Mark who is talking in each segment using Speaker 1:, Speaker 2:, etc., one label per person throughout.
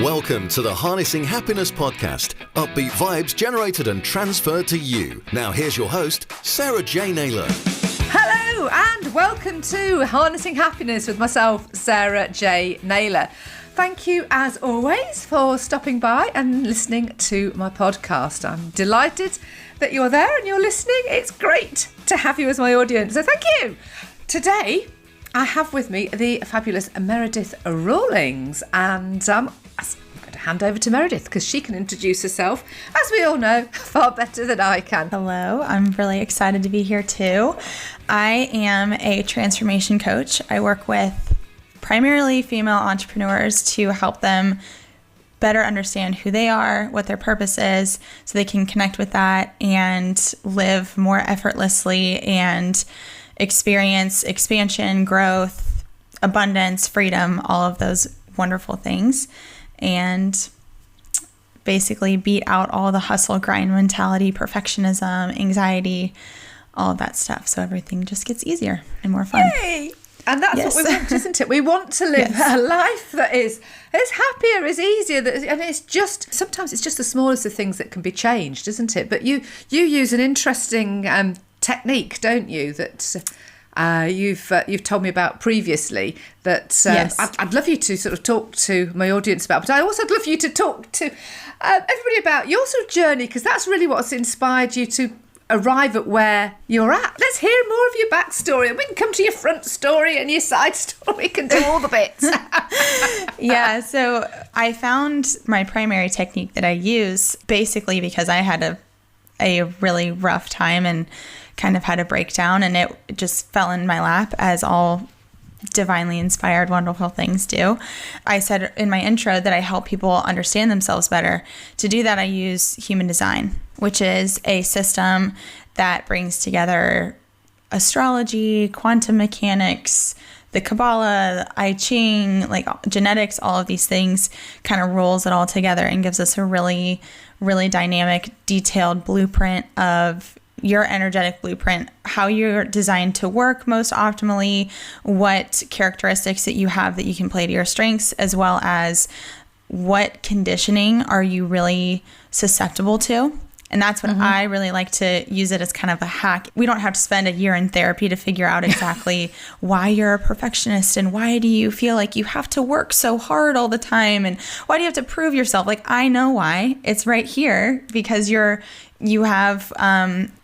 Speaker 1: Welcome to the Harnessing Happiness podcast. Upbeat vibes generated and transferred to you. Now here's your host, Sarah J Naylor.
Speaker 2: Hello and welcome to Harnessing Happiness with myself, Sarah J Naylor. Thank you as always for stopping by and listening to my podcast. I'm delighted that you're there and you're listening. It's great to have you as my audience, so thank you. Today I have with me the fabulous Meredith Rawlings, and I'm going to hand over to Meredith because she can introduce herself, as we all know, far better than I can.
Speaker 3: Hello, I'm really excited to be here too. I am a transformation coach. I work with primarily female entrepreneurs to help them better understand who they are, what their purpose is, so they can connect with that and live more effortlessly and experience expansion, growth, abundance, freedom, all of those wonderful things, and basically beat out all the hustle, grind mentality, perfectionism, anxiety, all of that stuff. So everything just gets easier and more fun.
Speaker 2: Yay! And that's what we want, isn't it? We want to live a life that is happier, is easier, and it's just, sometimes it's just the smallest of things that can be changed, isn't it? But you use an interesting technique, don't you, that you've told me about previously, that I'd love you to sort of talk to my audience about, but I also would love you to talk to everybody about your sort of journey, because that's really what's inspired you to arrive at where you're at. Let's hear more of your backstory, and we can come to your front story and your side story. We can do all the bits.
Speaker 3: Yeah, so I found my primary technique that I use basically because I had a really rough time and kind of had a breakdown, and it just fell in my lap, as all divinely inspired, wonderful things do. I said in my intro that I help people understand themselves better. To do that, I use human design, which is a system that brings together astrology, quantum mechanics, the Kabala, I Ching, like genetics, all of these things, kind of rolls it all together and gives us a really, really dynamic, detailed blueprint of your energetic blueprint, how you're designed to work most optimally, what characteristics that you have that you can play to your strengths, as well as what conditioning are you really susceptible to. And that's what I really like to use it as kind of a hack. We don't have to spend a year in therapy to figure out exactly why you're a perfectionist and why do you feel like you have to work so hard all the time and why do you have to prove yourself? Like, I know why. It's right here because you have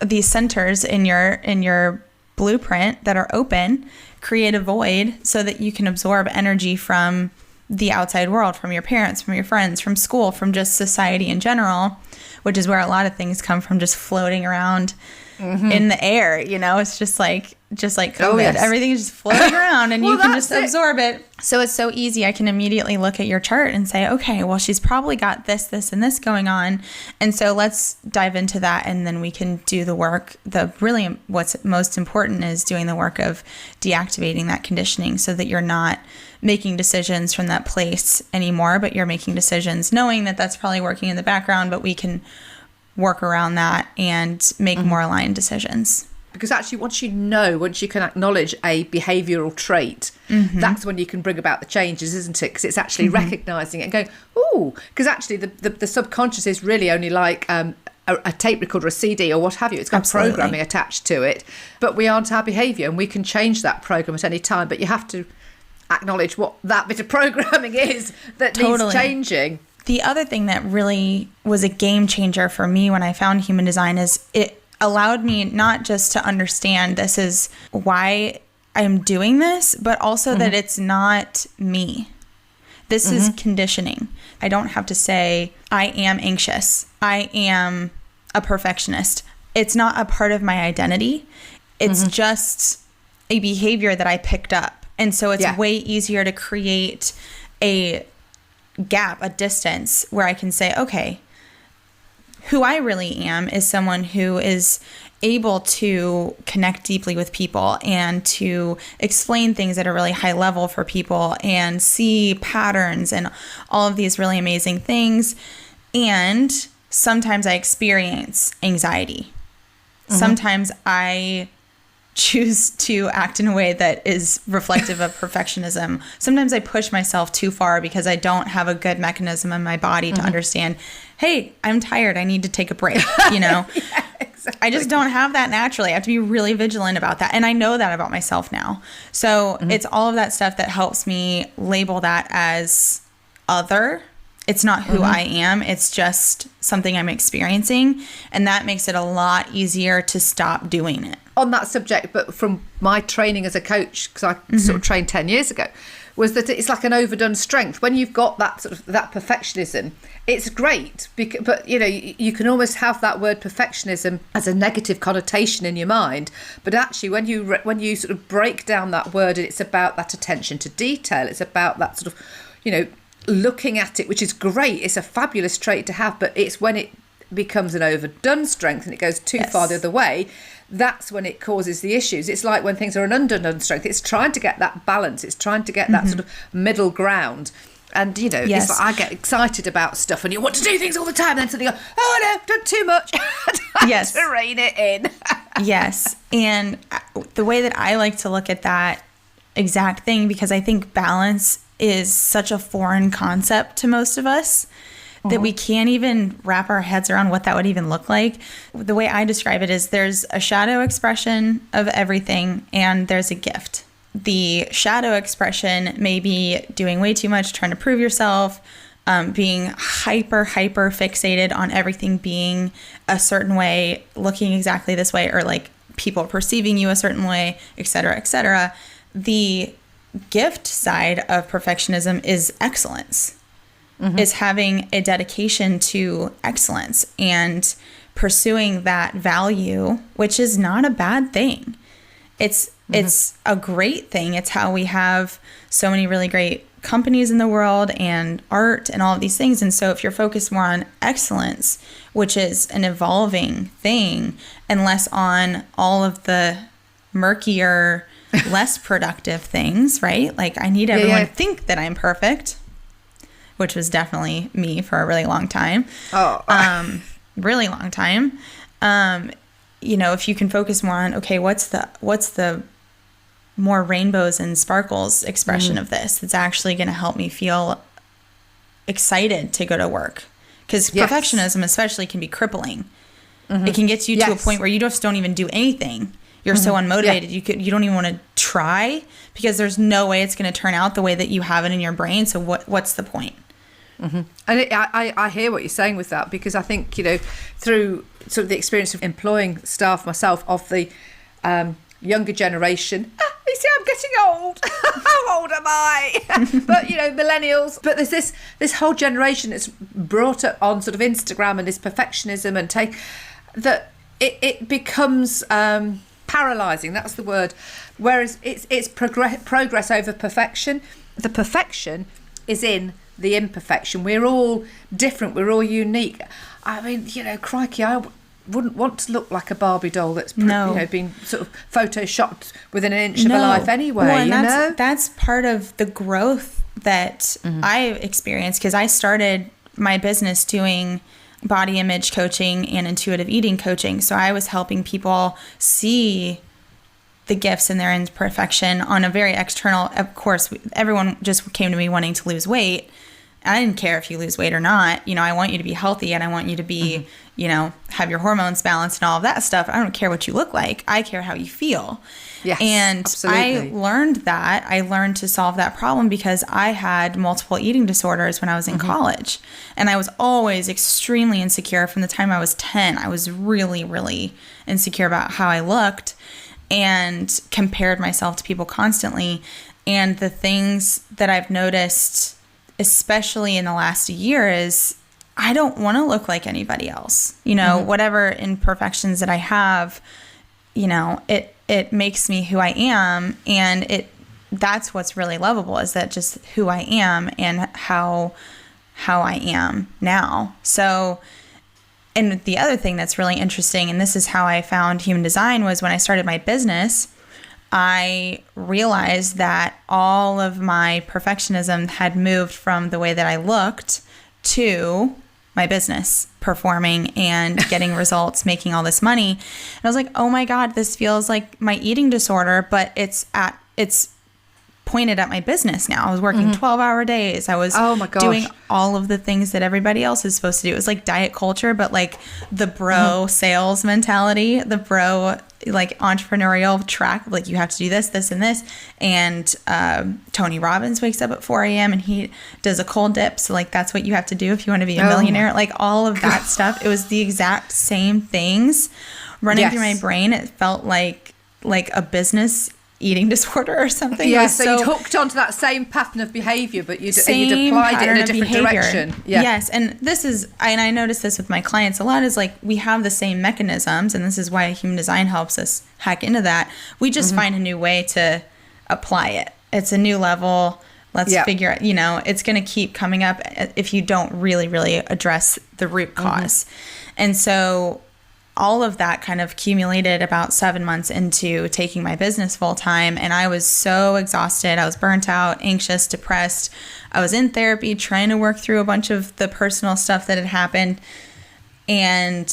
Speaker 3: these centers in your blueprint that are open. Create a void so that you can absorb energy from the outside world, from your parents, from your friends, from school, from just society in general, which is where a lot of things come from, just floating around in the air. You know, it's just like COVID.
Speaker 2: Oh, yes.
Speaker 3: Everything is just floating around and you can just absorb it. So it's so easy. I can immediately look at your chart and say, okay, well, she's probably got this, and this going on. And so let's dive into that. And then we can do the work. What's most important is doing the work of deactivating that conditioning so that you're not making decisions from that place anymore, but you're making decisions knowing that that's probably working in the background, but we can work around that and make more aligned decisions.
Speaker 2: Because actually, once you can acknowledge a behavioural trait, that's when you can bring about the changes, isn't it? Because it's actually recognising it and going, ooh, because actually the subconscious is really only like a tape recorder, a CD or what have you. It's got programming attached to it, but we aren't our behaviour, and we can change that program at any time, but you have to acknowledge what that bit of programming is that needs changing.
Speaker 3: The other thing that really was a game changer for me when I found human design is it allowed me not just to understand this is why I'm doing this, but also that it's not me. This is conditioning. I don't have to say, I am anxious. I am a perfectionist. It's not a part of my identity. It's just a behavior that I picked up. And so it's way easier to create a gap, a distance where I can say, okay, who I really am is someone who is able to connect deeply with people and to explain things at a really high level for people and see patterns and all of these really amazing things. And sometimes I experience anxiety. Sometimes I choose to act in a way that is reflective of perfectionism. Sometimes I push myself too far because I don't have a good mechanism in my body to understand, hey, I'm tired. I need to take a break, you know?
Speaker 2: Yeah, exactly.
Speaker 3: I just don't have that naturally. I have to be really vigilant about that. And I know that about myself now. So it's all of that stuff that helps me label that as other. It's not who I am. It's just something I'm experiencing. And that makes it a lot easier to stop doing it.
Speaker 2: On that subject, but from my training as a coach, because I sort of trained 10 years ago, was that it's like an overdone strength. When you've got that sort of that perfectionism, it's great, but you know, you can almost have that word perfectionism as a negative connotation in your mind. But actually, when you sort of break down that word, it's about that attention to detail. It's about that sort of, you know, looking at it, which is great. It's a fabulous trait to have, but it's when it becomes an overdone strength and it goes too far the other way, that's when it causes the issues. It's like when things are an underdone strength. It's trying to get that balance. It's trying to get that sort of middle ground. And, you know, it's like I get excited about stuff and you want to do things all the time. And then suddenly go, oh, no, done too much.
Speaker 3: Yes.
Speaker 2: To rein it in.
Speaker 3: Yes. And the way that I like to look at that exact thing, because I think balance is such a foreign concept to most of us that we can't even wrap our heads around what that would even look like. The way I describe it is there's a shadow expression of everything and there's a gift. The shadow expression may be doing way too much, trying to prove yourself, being hyper fixated on everything being a certain way, looking exactly this way, or like people perceiving you a certain way, et cetera, et cetera. The gift side of perfectionism is excellence. Is having a dedication to excellence and pursuing that value, which is not a bad thing. It's a great thing. It's how we have so many really great companies in the world and art and all of these things. And so if you're focused more on excellence, which is an evolving thing, and less on all of the murkier, less productive things, right? Like I need everyone to think that I'm perfect, which was definitely me for a really long time. Really long time. You know, if you can focus more on, okay, what's the more rainbows and sparkles expression of this that's actually going to help me feel excited to go to work? Because perfectionism especially can be crippling. It can get you to a point where you just don't even do anything. You're so unmotivated. You don't even want to try because there's no way it's going to turn out the way that you have it in your brain. So what's the point?
Speaker 2: And I hear what you're saying with that, because I think, you know, through sort of the experience of employing staff myself of the younger generation, you see, I'm getting old. How old am I? But, you know, millennials. But there's this whole generation that's brought up on sort of Instagram and this perfectionism and that it becomes paralyzing. That's the word. Whereas it's progress over perfection. The perfection is in the imperfection. We're all different. We're all unique. I mean, you know, crikey, I wouldn't want to look like a Barbie doll that's you know, been sort of photoshopped within an inch of a life anyway.
Speaker 3: Well, and that's part of the growth that I experienced, because I started my business doing body image coaching and intuitive eating coaching. So I was helping people see the gifts in their imperfection on a very external. Of course, everyone just came to me wanting to lose weight. I didn't care if you lose weight or not. You know, I want you to be healthy and I want you to be, you know, have your hormones balanced and all of that stuff. I don't care what you look like. I care how you feel.
Speaker 2: Yes,
Speaker 3: and
Speaker 2: absolutely.
Speaker 3: I learned that. I learned to solve that problem because I had multiple eating disorders when I was in college. And I was always extremely insecure from the time I was 10. I was really, really insecure about how I looked and compared myself to people constantly. And the things that I've noticed, especially in the last year, is I don't want to look like anybody else. You know, whatever imperfections that I have, you know, it makes me who I am. And that's what's really lovable, is that just who I am and how I am now. So, and the other thing that's really interesting, and this is how I found human design, was when I started my business, I realized that all of my perfectionism had moved from the way that I looked to my business, performing and getting results, making all this money. And I was like, oh my God, this feels like my eating disorder, but it's pointed at my business now. I was working 12-hour days. I was doing all of the things that everybody else is supposed to do. It was like diet culture, but like the bro sales mentality, the bro like entrepreneurial track of like, you have to do this, this, and this. And Tony Robbins wakes up at 4 a.m. and he does a cold dip. So like, that's what you have to do if you want to be a millionaire. Like all of that stuff. It was the exact same things running through my brain. It felt like a business eating disorder or something.
Speaker 2: Yeah, so you'd hooked onto that same pattern of behavior, but you'd applied it in a different direction. Yeah.
Speaker 3: Yes, and I notice this with my clients a lot, is like we have the same mechanisms, and this is why human design helps us hack into that. We just find a new way to apply it. It's a new level. Let's figure out, it's going to keep coming up if you don't really, really address the root cause. And so all of that kind of accumulated about 7 months into taking my business full time. And I was so exhausted. I was burnt out, anxious, depressed. I was in therapy trying to work through a bunch of the personal stuff that had happened. And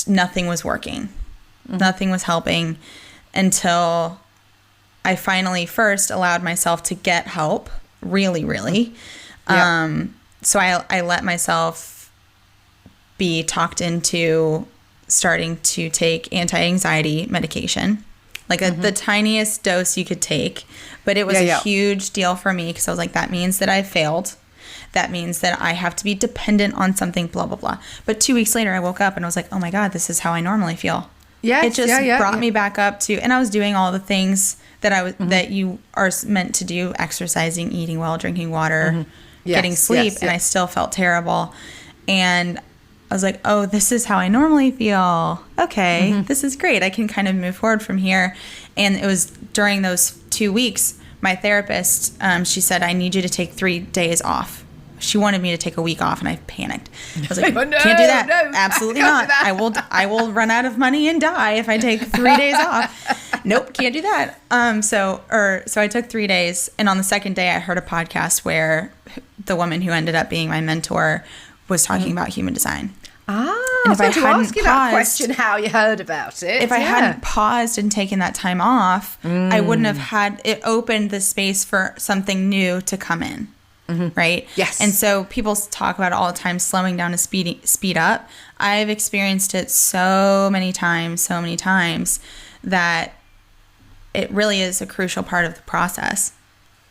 Speaker 3: nothing was working. Nothing was helping until I finally first allowed myself to get help. Really, really. So I let myself be talked into starting to take anti-anxiety medication, like the tiniest dose you could take. But it was a huge deal for me because I was like, that means that I failed. That means that I have to be dependent on something, blah, blah, blah. But 2 weeks later, I woke up and I was like, oh my God, this is how I normally feel. Yeah, it just brought me back up to, and I was doing all the things that that you are meant to do: exercising, eating well, drinking water, getting sleep, and I still felt terrible. And I was like, oh, this is how I normally feel. Okay, this is great. I can kind of move forward from here. And it was during those 2 weeks, my therapist, she said, I need you to take 3 days off. She wanted me to take a week off, and I panicked. I was like, can't do that. No, absolutely not. I will run out of money and die if I take 3 days off. Nope, can't do that. So I took 3 days, and on the second day, I heard a podcast where the woman who ended up being my mentor was talking about human design.
Speaker 2: And if I hadn't ask you that question, how you heard about it.
Speaker 3: If I hadn't paused and taken that time off, I wouldn't have had it opened the space for something new to come in. Right?
Speaker 2: Yes.
Speaker 3: And so people talk about it all the time, slowing down to speed up. I've experienced it so many times that it really is a crucial part of the process.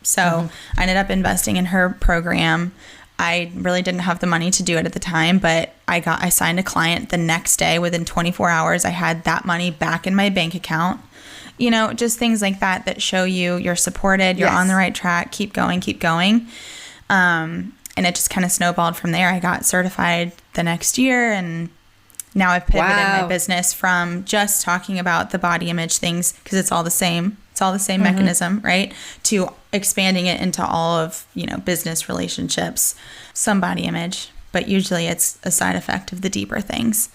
Speaker 3: So I ended up investing in her program. I really didn't have the money to do it at the time, but I signed a client the next day. Within 24 hours, I had that money back in my bank account. Just things like that show you're supported, you're on the right track, keep going. And it just kind of snowballed from there. I got certified the next year, and now I've pivoted my business from just talking about the body image things, because it's all the same. It's all the same mechanism, right? To expanding it into all of, business relationships, some body image, but usually it's a side effect of the deeper things.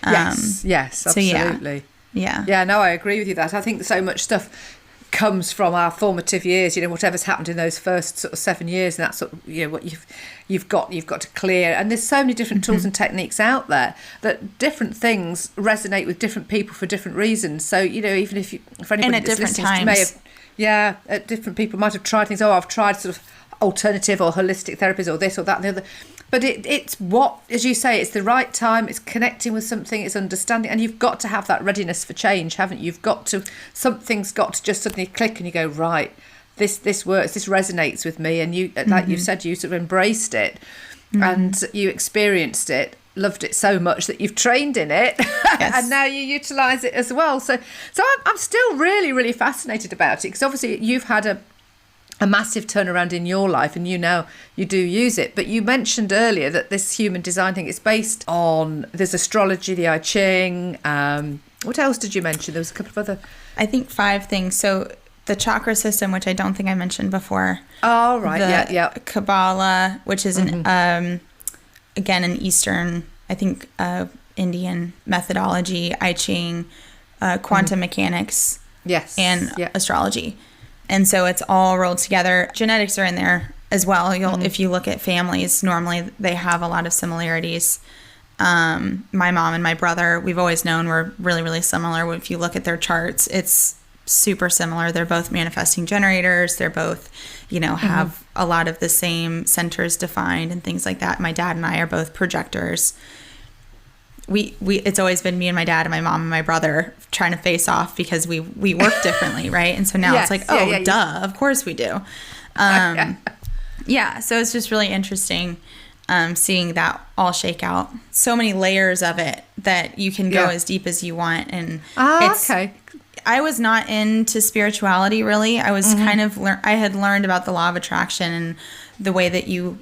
Speaker 2: Yes, absolutely.
Speaker 3: So yeah.
Speaker 2: Yeah, no, I agree with you that. I think so much stuff comes from our formative years, whatever's happened in those first sort of 7 years, and that's sort of, what you've got to clear. And there's so many different tools and techniques out there that different things resonate with different people for different reasons. So, even for anybody that's listening, different people might have tried things. Oh, I've tried sort of alternative or holistic therapies or this or that and the other. But it's what, as you say, it's the right time, it's connecting with something, it's understanding, and you've got to have that readiness for change, haven't you? Something's got to just suddenly click and you go, right, this works, this resonates with me. And you, like you said, you sort of embraced it and you experienced it, loved it so much that you've trained in it and now you utilise it as well. So I'm still really, really fascinated about it, because obviously you've had a massive turnaround in your life, and you do use it. But you mentioned earlier that this human design thing is based on, there's astrology, the I Ching. What else did you mention? There was a couple of other,
Speaker 3: I think 5 things. So the chakra system, which I don't think I mentioned before.
Speaker 2: Oh, right. Yeah.
Speaker 3: Kabala, which is again, an Eastern, I think, Indian methodology, I Ching, quantum mechanics.
Speaker 2: Yes.
Speaker 3: And astrology. And so it's all rolled together. Genetics are in there as well. If you look at families, normally they have a lot of similarities. My mom and my brother, we've always known we're really, really similar. If you look at their charts, it's super similar. They're both manifesting generators. They're both, have a lot of the same centers defined and things like that. My dad and I are both projectors. It's always been me and my dad and my mom and my brother trying to face off because we work differently, right? And so now it's like, duh, of course we do. So it's just really interesting seeing that all shake out. So many layers of it that you can go as deep as you want. And I was not into spirituality, really. I was kind of, I had learned about the law of attraction and the way that you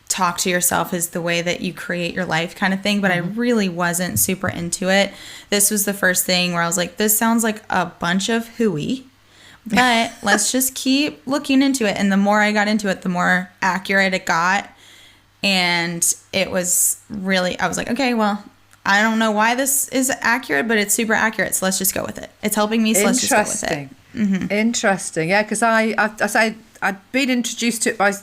Speaker 3: talk to yourself is the way that you create your life kind of thing, but I really wasn't super into it. This was the first thing where I was like, this sounds like a bunch of hooey, but let's just keep looking into it. And the more I got into it, the more accurate it got. And it was really, I was like, okay, well, I don't know why this is accurate, but it's super accurate. So let's just go with it. It's helping me. So let's just go with it.
Speaker 2: Interesting. Yeah. Cause I'd been introduced to it by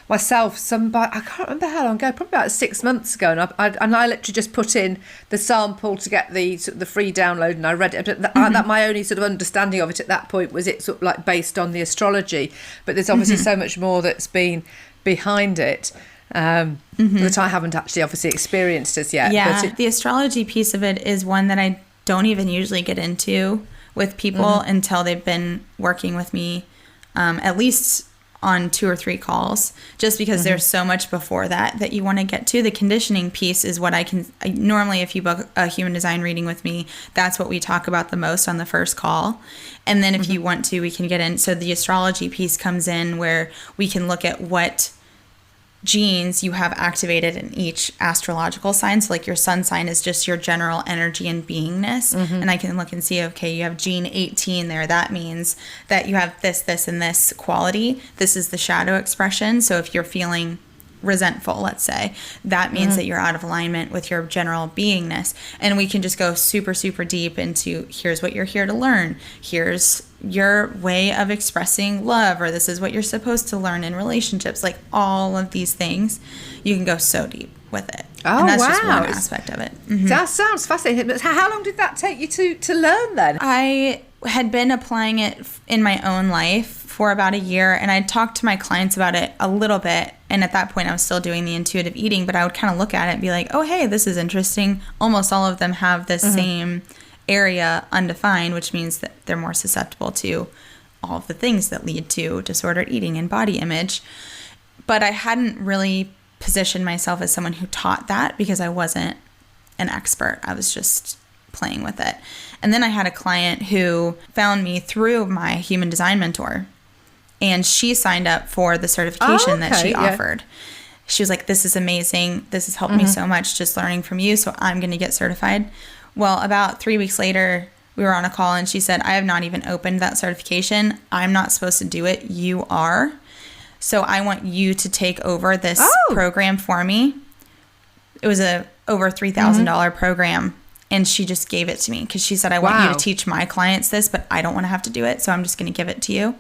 Speaker 2: myself, I can't remember how long ago, probably about 6 months ago, and I literally just put in the sample to get the free download, and I read it. But that my only sort of understanding of it at that point was it sort of like based on the astrology, but there's obviously so much more that's been behind it that I haven't actually obviously experienced as yet.
Speaker 3: Yeah, the astrology piece of it is one that I don't even usually get into with people until they've been working with me, at least on 2 or 3 calls, just because there's so much before that you want to get to. The conditioning piece is what normally if you book a human design reading with me, that's what we talk about the most on the first call. And then if you want to, we can get in. So the astrology piece comes in where we can look at what genes you have activated in each astrological sign. So like your sun sign is just your general energy and beingness. And I can look and see, okay, you have gene 18 there. That means that you have this, and this quality. This is the shadow expression. So if you're feeling resentful, let's say, that means that you're out of alignment with your general beingness. And we can just go super, super deep into here's what you're here to learn. Here's your way of expressing love, or this is what you're supposed to learn in relationships. Like all of these things, you can go so deep with it.
Speaker 2: Oh,
Speaker 3: and that's
Speaker 2: wow.
Speaker 3: just one aspect of it.
Speaker 2: That sounds fascinating. But how long did that take you to learn then?
Speaker 3: I had been applying it in my own life for about a year, and I talked to my clients about it a little bit. And at that point, I was still doing the intuitive eating, but I would kind of look at it and be like, oh, hey, this is interesting. Almost all of them have this same area undefined, which means that they're more susceptible to all of the things that lead to disordered eating and body image. But I hadn't really positioned myself as someone who taught that because I wasn't an expert. I was just playing with it. And then I had a client who found me through my human design mentor, and she signed up for the certification that she offered. She was like, this is amazing. This has helped me so much just learning from you. So I'm going to get certified. Well, about 3 weeks later, we were on a call and she said, I have not even opened that certification. I'm not supposed to do it. You are. So I want you to take over this program for me. It was a over $3,000 program. And she just gave it to me because she said, I want you to teach my clients this, but I don't want to have to do it. So I'm just going to give it to you.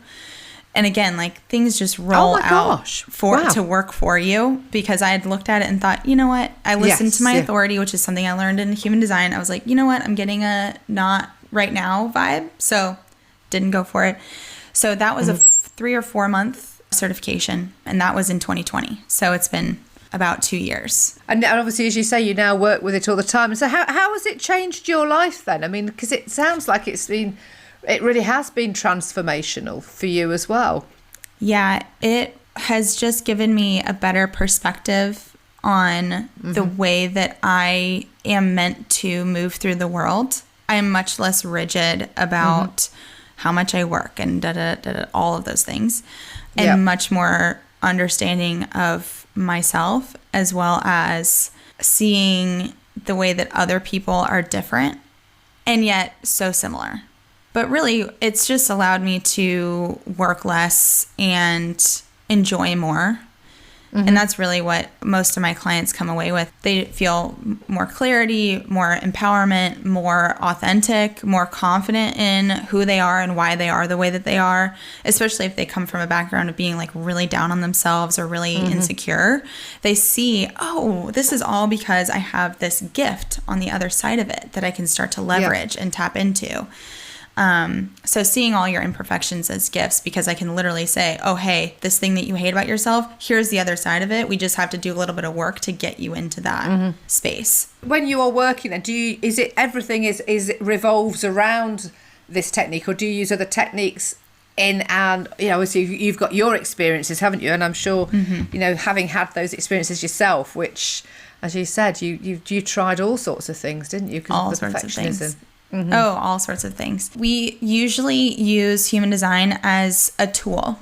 Speaker 3: And again, like things just roll out to work for you, because I had looked at it and thought, you know what? I listened to my authority, which is something I learned in human design. I was like, you know what? I'm getting a not right now vibe. So didn't go for it. So that was a 3 or 4 month certification. And that was in 2020. So it's been about 2 years.
Speaker 2: And obviously, as you say, you now work with it all the time. So how has it changed your life then? I mean, because it sounds like it really has been transformational for you as well.
Speaker 3: Yeah, it has just given me a better perspective on the way that I am meant to move through the world. I am much less rigid about how much I work and all of those things, and much more understanding of myself, as well as seeing the way that other people are different and yet so similar. But really, it's just allowed me to work less and enjoy more. And that's really what most of my clients come away with. They feel more clarity, more empowerment, more authentic, more confident in who they are and why they are the way that they are, especially if they come from a background of being like really down on themselves or really insecure. They see, oh, this is all because I have this gift on the other side of it that I can start to leverage and tap into. So seeing all your imperfections as gifts, because I can literally say, oh, hey, this thing that you hate about yourself, here's the other side of it. We just have to do a little bit of work to get you into that space.
Speaker 2: When you are working, then is it everything is revolves around this technique, or do you use other techniques and obviously you've got your experiences, haven't you? And I'm sure, having had those experiences yourself, which, as you said, you tried all sorts of things, didn't you?
Speaker 3: All sorts of things. Oh, all sorts of things. We usually use human design as a tool.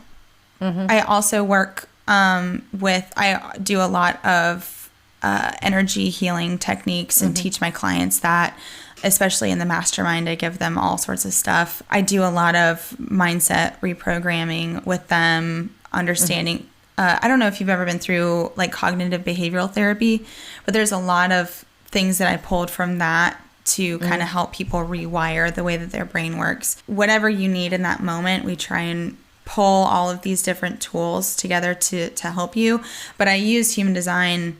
Speaker 3: I also work I do a lot of energy healing techniques and teach my clients that, especially in the mastermind. I give them all sorts of stuff. I do a lot of mindset reprogramming with them, understanding. I don't know if you've ever been through like cognitive behavioral therapy, but there's a lot of things that I pulled from that to kind of help people rewire the way that their brain works. Whatever you need in that moment, we try and pull all of these different tools together to help you. But I use human design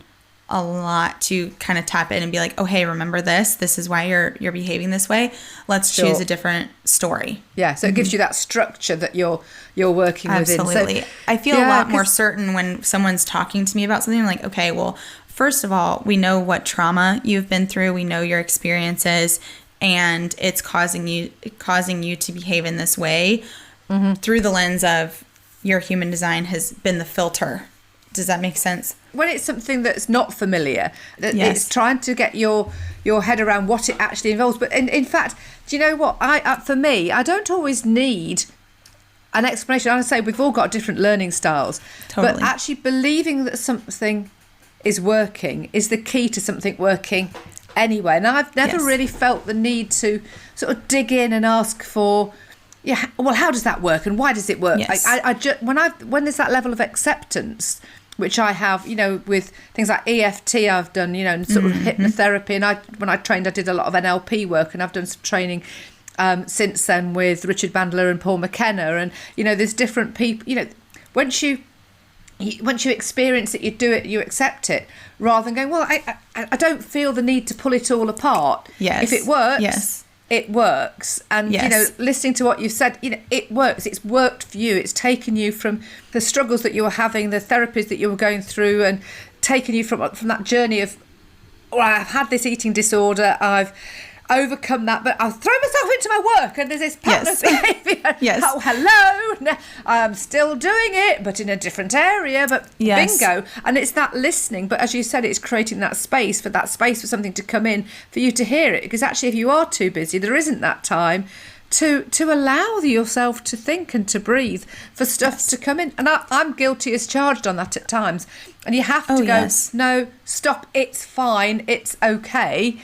Speaker 3: a lot to kind of tap in and be like, oh, hey, remember this? This is why you're behaving this way. Let's choose a different story.
Speaker 2: Yeah, so it gives you that structure that you're working within.
Speaker 3: Absolutely. So, I feel a lot more certain when someone's talking to me about something. I'm like, okay, well, first of all, we know what trauma you've been through. We know your experiences, and it's causing you to behave in this way through the lens of your human design has been the filter. Does that make sense?
Speaker 2: When it's something that's not familiar, it's trying to get your head around what it actually involves. But in fact, do you know what? For me, I don't always need an explanation. I say we've all got different learning styles.
Speaker 3: Totally.
Speaker 2: But actually believing that something is working is the key to something working anyway. And I've never really felt the need to sort of dig in and ask for, well, how does that work and why does it work?
Speaker 3: Yes.
Speaker 2: When there's that level of acceptance, which I have, with things like EFT I've done, and sort of hypnotherapy. And when I trained, I did a lot of NLP work, and I've done some training since then with Richard Bandler and Paul McKenna. And, there's different people, once you experience it, you do it, you accept it, rather than going, well, I don't feel the need to pull it all apart.
Speaker 3: Yes.
Speaker 2: If it works, it works. And, listening to what you said, it works. It's worked for you. It's taken you from the struggles that you were having, the therapies that you were going through, and taken you from that journey of, I've had this eating disorder, I've overcome that, but I'll throw myself into my work, and there's this pattern of behaviour.
Speaker 3: Yes.
Speaker 2: Oh, hello, I'm still doing it, but in a different area, but bingo. And it's that listening, but as you said, it's creating that space for something to come in, for you to hear it, because actually if you are too busy, there isn't that time to allow yourself to think and to breathe for stuff to come in. And I'm guilty as charged on that at times, and you have to go, no, stop, it's fine, it's okay.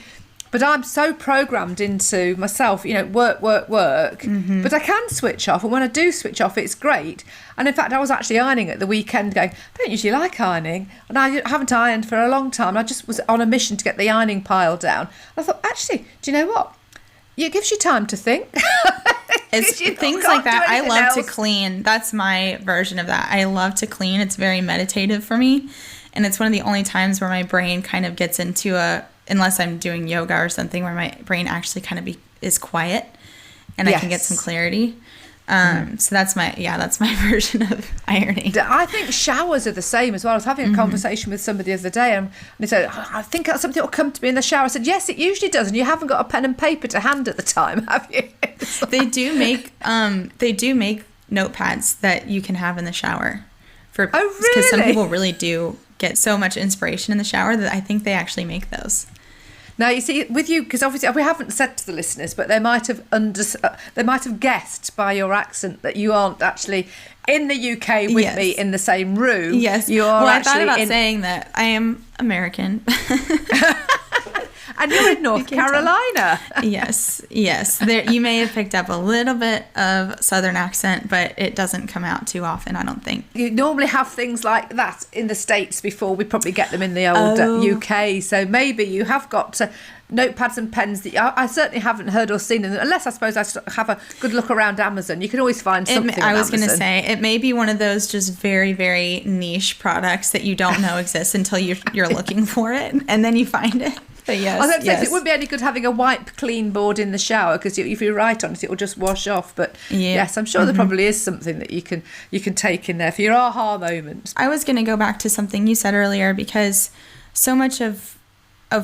Speaker 2: But I'm so programmed into myself, work. But I can switch off. And when I do switch off, it's great. And in fact, I was actually ironing at the weekend going, I don't usually like ironing. And I haven't ironed for a long time. I just was on a mission to get the ironing pile down. I thought, actually, do you know what? It gives you time to think.
Speaker 3: It's things like that. I love to clean. That's my version of that. I love to clean. It's very meditative for me. And it's one of the only times where my brain kind of gets into unless I'm doing yoga or something, where my brain actually kind of is quiet and I can get some clarity. So that's my version of ironing.
Speaker 2: I think showers are the same as well. I was having a conversation with somebody the other day, and they said, I think that's something that will come to me in the shower. I said, yes, it usually does, and you haven't got a pen and paper to hand at the time, have you?
Speaker 3: They do make notepads that you can have in the shower.
Speaker 2: Oh, really?
Speaker 3: Because some people really do get so much inspiration in the shower that I think they actually make those.
Speaker 2: Now, you see, with you, because obviously we haven't said to the listeners, but they might have guessed by your accent that you aren't actually in the UK with me in the same room.
Speaker 3: Yes.
Speaker 2: You are
Speaker 3: I thought about saying that I am American.
Speaker 2: And you're in North Carolina.
Speaker 3: Yes. There, you may have picked up a little bit of Southern accent, but it doesn't come out too often, I don't think.
Speaker 2: You normally have things like that in the States before we probably get them in the old UK. So maybe you have got notepads and pens that I certainly haven't heard or seen, unless I suppose I have a good look around Amazon. You can always find something.
Speaker 3: I was going to say, it may be one of those just very, very niche products that you don't know exists until you're looking for it, and then you find it. But yes,
Speaker 2: I don't think it would be any good having a wipe clean board in the shower, because if you write on it, it will just wash off. But yes, I'm sure there probably is something that you can take in there for your aha moments.
Speaker 3: I was going to go back to something you said earlier, because so much of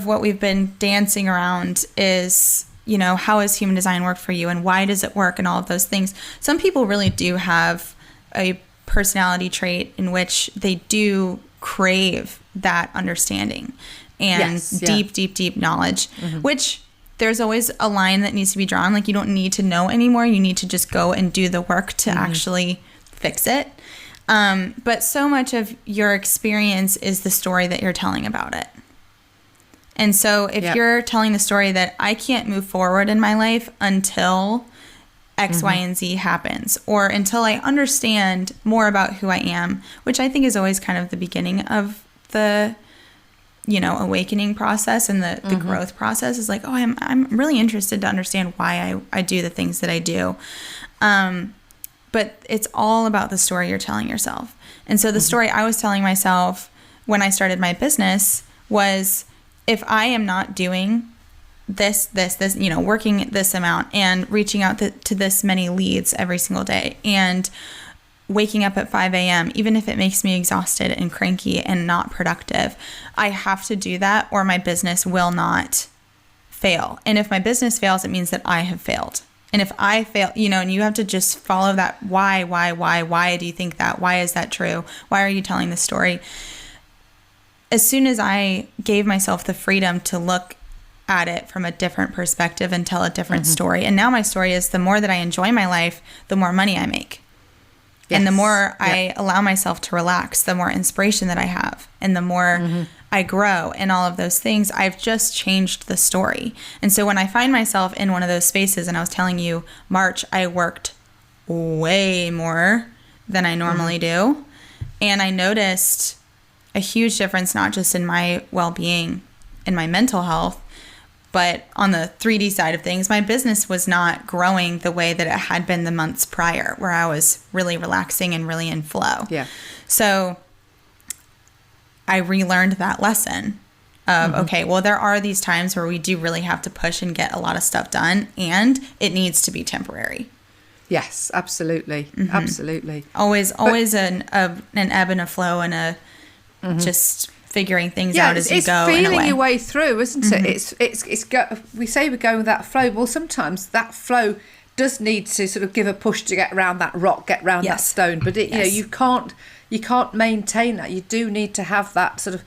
Speaker 3: what we've been dancing around is, how has human design work for you and why does it work and all of those things. Some people really do have a personality trait in which they do crave that understanding and deep knowledge, which there's always a line that needs to be drawn. Like, you don't need to know anymore. You need to just go and do the work to actually fix it. But so much of your experience is the story that you're telling about it. And so if you're telling the story that I can't move forward in my life until X, Y, and Z happens, or until I understand more about who I am, which I think is always kind of the beginning of the, awakening process and the growth process, is like, I'm really interested to understand why I do the things that I do. But it's all about the story you're telling yourself. And so the story I was telling myself when I started my business was, if I am not doing this, working this amount and reaching out to this many leads every single day and waking up at 5 a.m., even if it makes me exhausted and cranky and not productive, I have to do that or my business will not fail. And if my business fails, it means that I have failed. And if I fail, and you have to just follow that why do you think that? Why is that true? Why are you telling the story? As soon as I gave myself the freedom to look at it from a different perspective and tell a different story. And now my story is, the more that I enjoy my life, the more money I make. Yes. And the more I allow myself to relax, the more inspiration that I have and the more I grow and all of those things. I've just changed the story. And so when I find myself in one of those spaces, and I was telling you, March, I worked way more than I normally do. And I noticed a huge difference, not just in my well-being and my mental health, but on the 3D side of things, my business was not growing the way that it had been the months prior, where I was really relaxing and really in flow. Yeah. So I relearned that lesson of, okay, well, there are these times where we do really have to push and get a lot of stuff done, and it needs to be temporary.
Speaker 2: Yes, absolutely. Absolutely.
Speaker 3: Always an ebb and a flow and a just figuring things out as you go.
Speaker 2: It's feeling your way through, isn't it? We say we're going with that flow. Well, sometimes that flow does need to sort of give a push to get around that rock, get around that stone. But you can't maintain that. You do need to have that sort of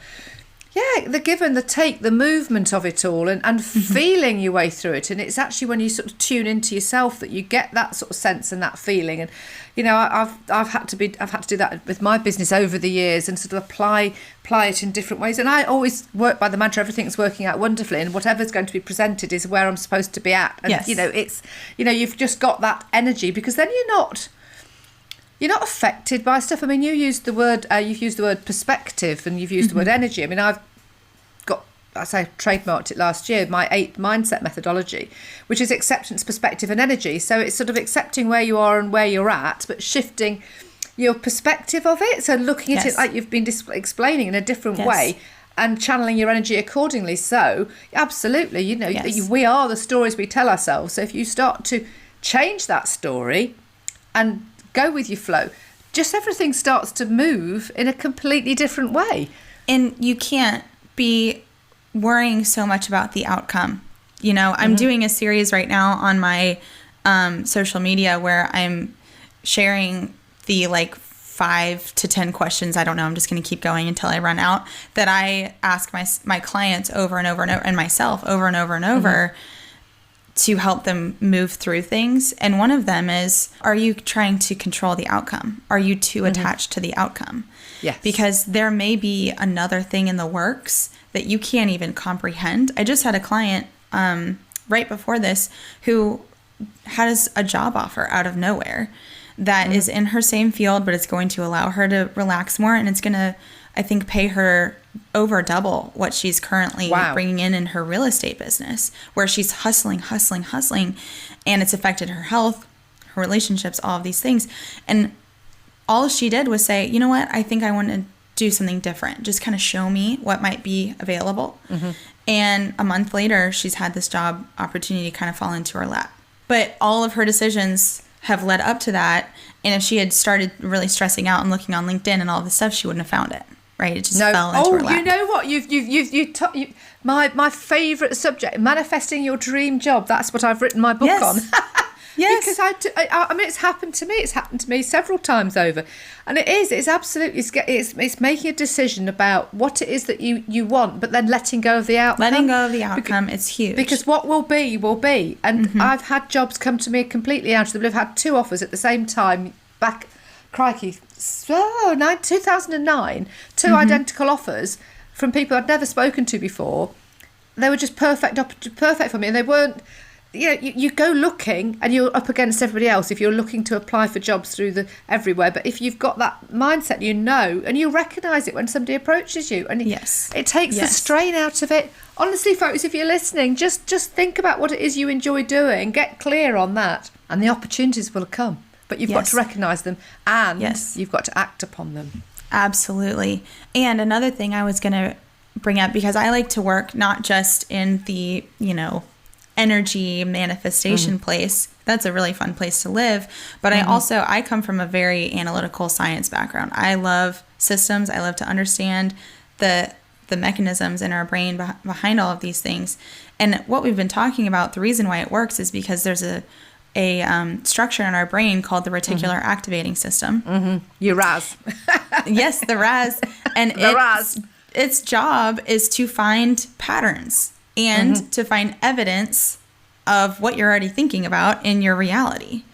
Speaker 2: the give and the take, the movement of it all, and feeling your way through it. And it's actually when you sort of tune into yourself that you get that sort of sense and that feeling. And I've had to do that with my business over the years and sort of apply it in different ways. And I always work by the mantra, everything's working out wonderfully, and whatever's going to be presented is where I'm supposed to be at. And it's you've just got that energy, because then you're not affected by stuff. I mean, you've used the word perspective, and you've used the word energy. I mean, I trademarked it last year, my 8 mindset methodology, which is acceptance, perspective, and energy. So it's sort of accepting where you are and where you're at, but shifting your perspective of it. So looking at it like you've been explaining in a different way, and channeling your energy accordingly. So absolutely, we are the stories we tell ourselves. So if you start to change that story and go with your flow, just everything starts to move in a completely different way.
Speaker 3: And you can't be worrying so much about the outcome. I'm doing a series right now on my social media where I'm sharing the 5 to 10 questions, I don't know, I'm just going to keep going until I run out, that I ask my clients over and over and over, and myself over and over and over, to help them move through things. And one of them is, are you trying to control the outcome? Are you too attached to the outcome?
Speaker 2: Yes.
Speaker 3: Because there may be another thing in the works that you can't even comprehend. I just had a client right before this who has a job offer out of nowhere that is in her same field, but it's going to allow her to relax more, and it's going to, I think, pay her over double what she's currently bringing in her real estate business, where she's hustling, and it's affected her health, her relationships, all of these things. And all she did was say, you know what, I think I want to do something different. Just kind of show me what might be available. And a month later, she's had this job opportunity kind of fall into her lap. But all of her decisions have led up to that. And if she had started really stressing out and looking on LinkedIn and all this stuff, she wouldn't have found it. Right? It just fell into her lap.
Speaker 2: You know what? My favourite subject, manifesting your dream job. That's what I've written my book on.
Speaker 3: Yes.
Speaker 2: Because I mean, it's happened to me. It's happened to me several times over. And it's absolutely, it's making a decision about what it is that you want, but then letting go of the outcome.
Speaker 3: Letting go of the outcome, it's huge.
Speaker 2: Because what will be, will be. And I've had jobs come to me completely out of the blue. I've had 2 offers at the same time back, crikey, 2009, 2 identical offers from people I'd never spoken to before. They were just perfect for me, and they weren't. You go looking and you're up against everybody else if you're looking to apply for jobs through everywhere. But if you've got that mindset, and you'll recognise it when somebody approaches you, and it takes the strain out of it. Honestly, folks, if you're listening, just think about what it is you enjoy doing, get clear on that, and the opportunities will come. But you've got to recognise them, and you've got to act upon them.
Speaker 3: Absolutely. And another thing I was going to bring up, because I like to work not just in the, energy manifestation place. That's a really fun place to live. But I come from a very analytical science background. I love systems. I love to understand the mechanisms in our brain behind all of these things. And what we've been talking about, the reason why it works is because there's a structure in our brain called the reticular activating system.
Speaker 2: Your RAS.
Speaker 3: Yes, the RAS. And its job is to find patterns and to find evidence of what you're already thinking about in your reality.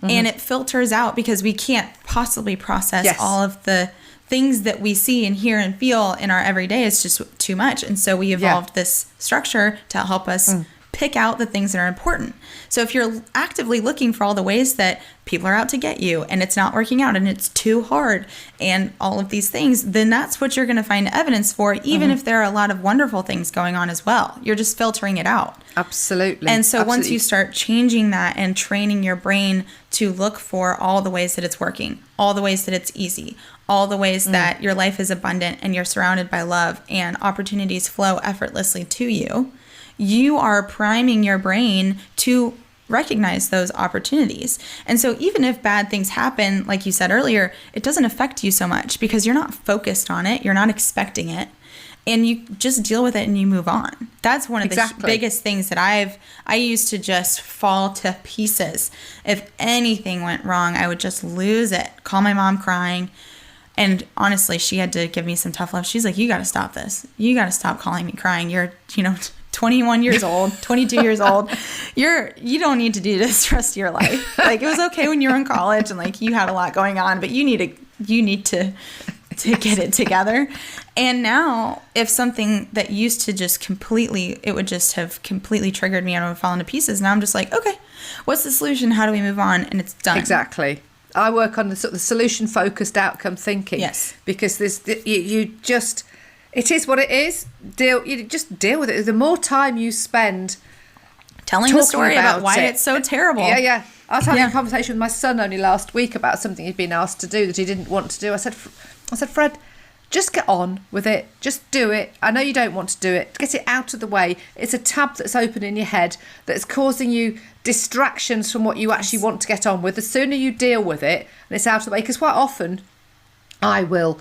Speaker 3: And it filters out, because we can't possibly process all of the things that we see and hear and feel in our everyday. It's just too much. And so we evolved this structure to help us pick out the things that are important. So if you're actively looking for all the ways that people are out to get you, and it's not working out, and it's too hard, and all of these things, then that's what you're going to find evidence for, even if there are a lot of wonderful things going on as well. You're just filtering it out.
Speaker 2: Absolutely.
Speaker 3: And so once you start changing that and training your brain to look for all the ways that it's working, all the ways that it's easy, all the ways that your life is abundant and you're surrounded by love and opportunities flow effortlessly to you, you are priming your brain to recognize those opportunities. And so even if bad things happen, like you said earlier, it doesn't affect you so much because you're not focused on it, you're not expecting it, and you just deal with it and you move on. That's one of the biggest things that I used to just fall to pieces. If anything went wrong, I would just lose it, call my mom crying. And honestly, she had to give me some tough love. She's like, you got to stop this. You got to stop calling me crying. You're, 21 years old, 22 years old. You don't need to do this the rest of your life. Like, it was okay when you were in college and like you had a lot going on, but you need to get it together. And now, if something that used to just it would just have completely triggered me and I would fall into pieces. Now I'm just like, okay, what's the solution? How do we move on? And it's done.
Speaker 2: Exactly. I work on the sort of solution-focused outcome thinking. Yes. Because it is what it is. You just deal with it. The more time you spend
Speaker 3: telling the story about why it's so terrible.
Speaker 2: Yeah. I was having a conversation with my son only last week about something he'd been asked to do that he didn't want to do. I said, Fred, just get on with it. Just do it. I know you don't want to do it. Get it out of the way. It's a tab that's open in your head that's causing you distractions from what you actually want to get on with. The sooner you deal with it and it's out of the way, because quite often I will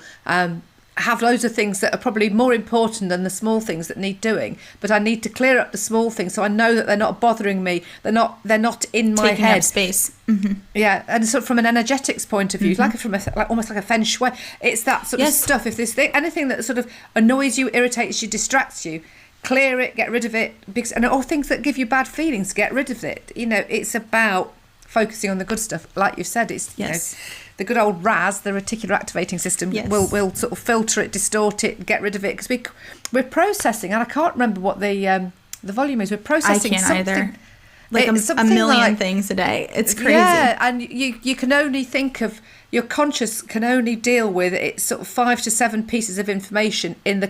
Speaker 2: have loads of things that are probably more important than the small things that need doing, but I need to clear up the small things so I know that they're not bothering me, they're not in my
Speaker 3: taking
Speaker 2: head.
Speaker 3: Up space.
Speaker 2: Yeah, and so from an energetics point of view, almost like a feng shui, it's that sort of stuff. If there's anything that sort of annoys you, irritates you, distracts you, clear it, get rid of it, or things that give you bad feelings, get rid of it. It's about focusing on the good stuff. Like you said, it's the good old RAS, the reticular activating system, will sort of filter it, distort it, get rid of it, because we're processing, and I can't remember what the volume is. We're processing
Speaker 3: either. Like a million things a day. It's crazy.
Speaker 2: Yeah, and you can only think of, your conscious can only deal with it's sort of 5 to 7 pieces of information in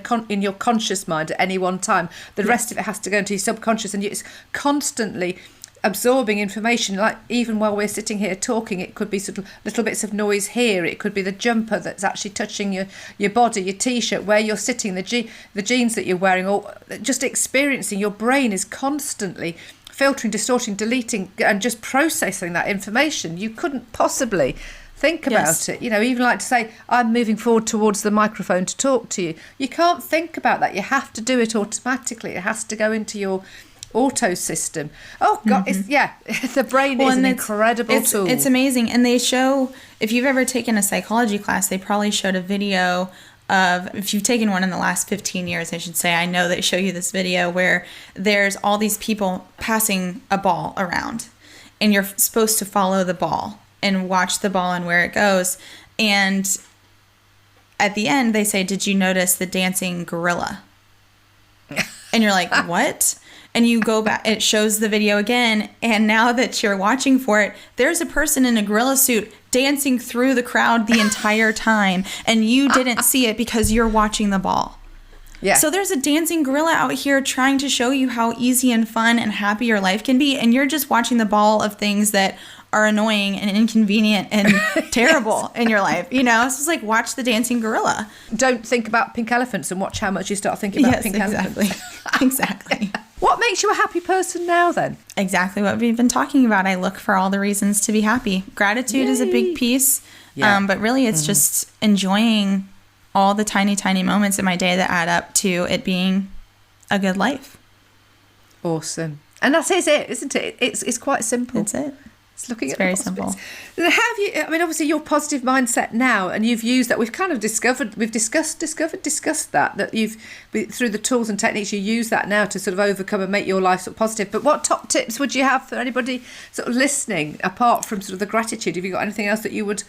Speaker 2: your conscious mind at any one time. The rest of it has to go into your subconscious, and it's constantly absorbing information. Like even while we're sitting here talking, it could be sort of little bits of noise here. It could be the jumper that's actually touching your body, your t-shirt, where you're sitting, the jeans that you're wearing, or just experiencing. Your brain is constantly filtering, distorting, deleting, and just processing that information. You couldn't possibly think about it. Even like to say, I'm moving forward towards the microphone to talk to you. You can't think about that. You have to do it automatically. It has to go into your auto system. Oh God, the brain is an incredible tool.
Speaker 3: It's amazing. And they show, if you've ever taken a psychology class, they probably showed a video of, if you've taken one in the last 15 years, I should say, I know they show you this video where there's all these people passing a ball around, and you're supposed to follow the ball and watch the ball and where it goes. And at the end, they say, did you notice the dancing gorilla? And you're like, what? And you go back, it shows the video again, and now that you're watching for it, there's a person in a gorilla suit dancing through the crowd the entire time, and you didn't see it because you're watching the ball. Yeah. So there's a dancing gorilla out here trying to show you how easy and fun and happy your life can be, and you're just watching the ball of things that are annoying and inconvenient and terrible in your life. So it's like, watch the dancing gorilla.
Speaker 2: Don't think about pink elephants and watch how much you start thinking about pink elephants.
Speaker 3: Exactly.
Speaker 2: What makes you a happy person now, then?
Speaker 3: Exactly what we've been talking about. I look for all the reasons to be happy. Gratitude is a big piece, but really it's just enjoying all the tiny, tiny moments in my day that add up to it being a good life.
Speaker 2: Awesome. And that is it, isn't it? It's quite simple.
Speaker 3: That's it.
Speaker 2: It's
Speaker 3: very simple.
Speaker 2: Have you? I mean, obviously, your positive mindset now, and you've used that. We've kind of discovered that you've, through the tools and techniques, you use that now to sort of overcome and make your life sort of positive. But what top tips would you have for anybody sort of listening, apart from sort of the gratitude? Have you got anything else that you would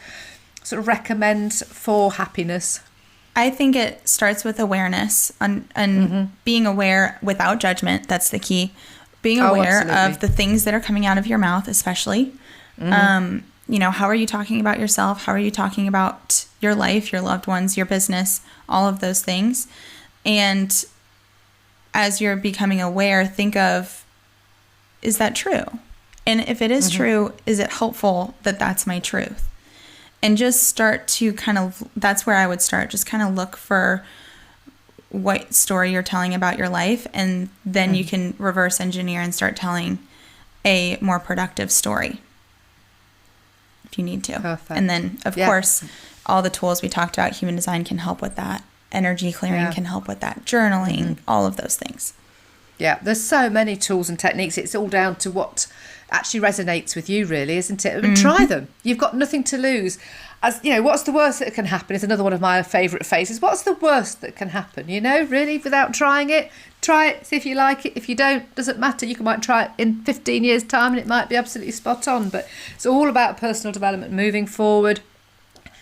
Speaker 2: sort of recommend for happiness?
Speaker 3: I think it starts with awareness and being aware without judgment. That's the key. Being aware of the things that are coming out of your mouth, especially. How are you talking about yourself? How are you talking about your life, your loved ones, your business, all of those things? And as you're becoming aware, think of, is that true? And if it is true, is it helpful that that's my truth? And just start to that's where I would start. Just kind of look for what story you're telling about your life, and then you can reverse engineer and start telling a more productive story if you need to.
Speaker 2: Perfect.
Speaker 3: And then, of course, all the tools we talked about, human design can help with that. Energy clearing can help with that. Journaling, all of those things.
Speaker 2: Yeah, there's so many tools and techniques. It's all down to what actually resonates with you, really, isn't it? I mean, try them. You've got nothing to lose. As what's the worst that can happen is another one of my favourite phrases. What's the worst that can happen? Really, without trying it. Try it, see if you like it. If you don't, doesn't matter. You might try it in 15 years' time and it might be absolutely spot on. But it's all about personal development, moving forward,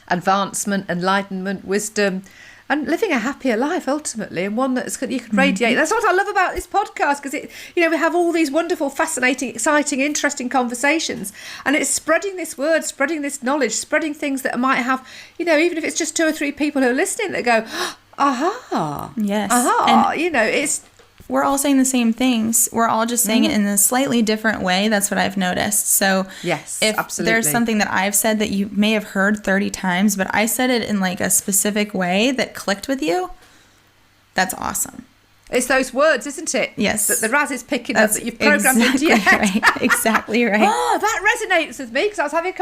Speaker 2: advancement, enlightenment, wisdom, and living a happier life ultimately, and one that you can radiate. That's what I love about this podcast, because we have all these wonderful, fascinating, exciting, interesting conversations, and it's spreading this word, spreading this knowledge, spreading things that might have, even if it's just 2 or 3 people who are listening that go, aha,
Speaker 3: yes,
Speaker 2: aha, it's.
Speaker 3: We're all saying the same things. We're all just saying it in a slightly different way. That's what I've noticed. So
Speaker 2: yes,
Speaker 3: if
Speaker 2: absolutely.
Speaker 3: There's something that I've said that you may have heard 30 times, but I said it in like a specific way that clicked with you, that's awesome.
Speaker 2: It's those words, isn't it?
Speaker 3: Yes.
Speaker 2: That the Raz is picking up, that you've programmed into your head.
Speaker 3: Right. Exactly right.
Speaker 2: Oh, that resonates with me, because I was having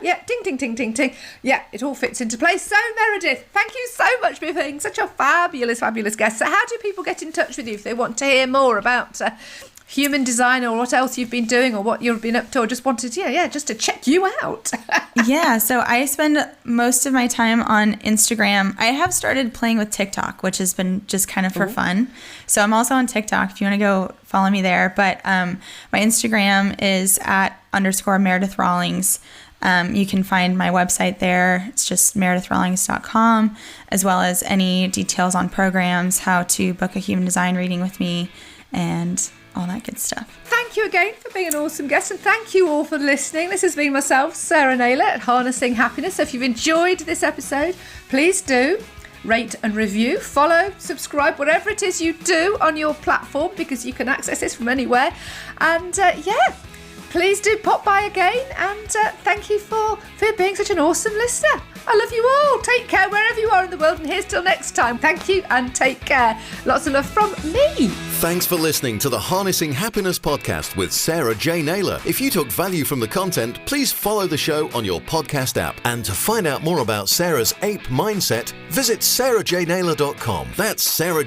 Speaker 2: yeah, ding, ding, ding, ding, ding. Yeah, it all fits into place. So, Meredith, thank you so much for being such a fabulous, fabulous guest. So how do people get in touch with you if they want to hear more about human design, or what else you've been doing, or what you've been up to, or just wanted just to check you out?
Speaker 3: Yeah, so I spend most of my time on Instagram. I have started playing with TikTok, which has been just kind of for fun. So I'm also on TikTok if you want to go follow me there. But my Instagram is @_Meredith Rawlings. You can find my website there. It's just meredithrawlings.com, as well as any details on programs, how to book a human design reading with me, and all that good stuff.
Speaker 2: Thank you again for being an awesome guest, and thank you all for listening. This has been myself, Sarah Naylor, at Harnessing Happiness. So if you've enjoyed this episode, please do rate and review, follow, subscribe, whatever it is you do on your platform, because you can access this from anywhere. And please do pop by again, and thank you for being such an awesome listener. I love you all. Take care wherever you are in the world, and here's till next time. Thank you and take care. Lots of love from me.
Speaker 1: Thanks for listening to the Harnessing Happiness podcast with Sarah J Naylor. If you took value from the content, please follow the show on your podcast app. And to find out more about Sarah's ape mindset, visit sarahjnaylor.com. That's Sarah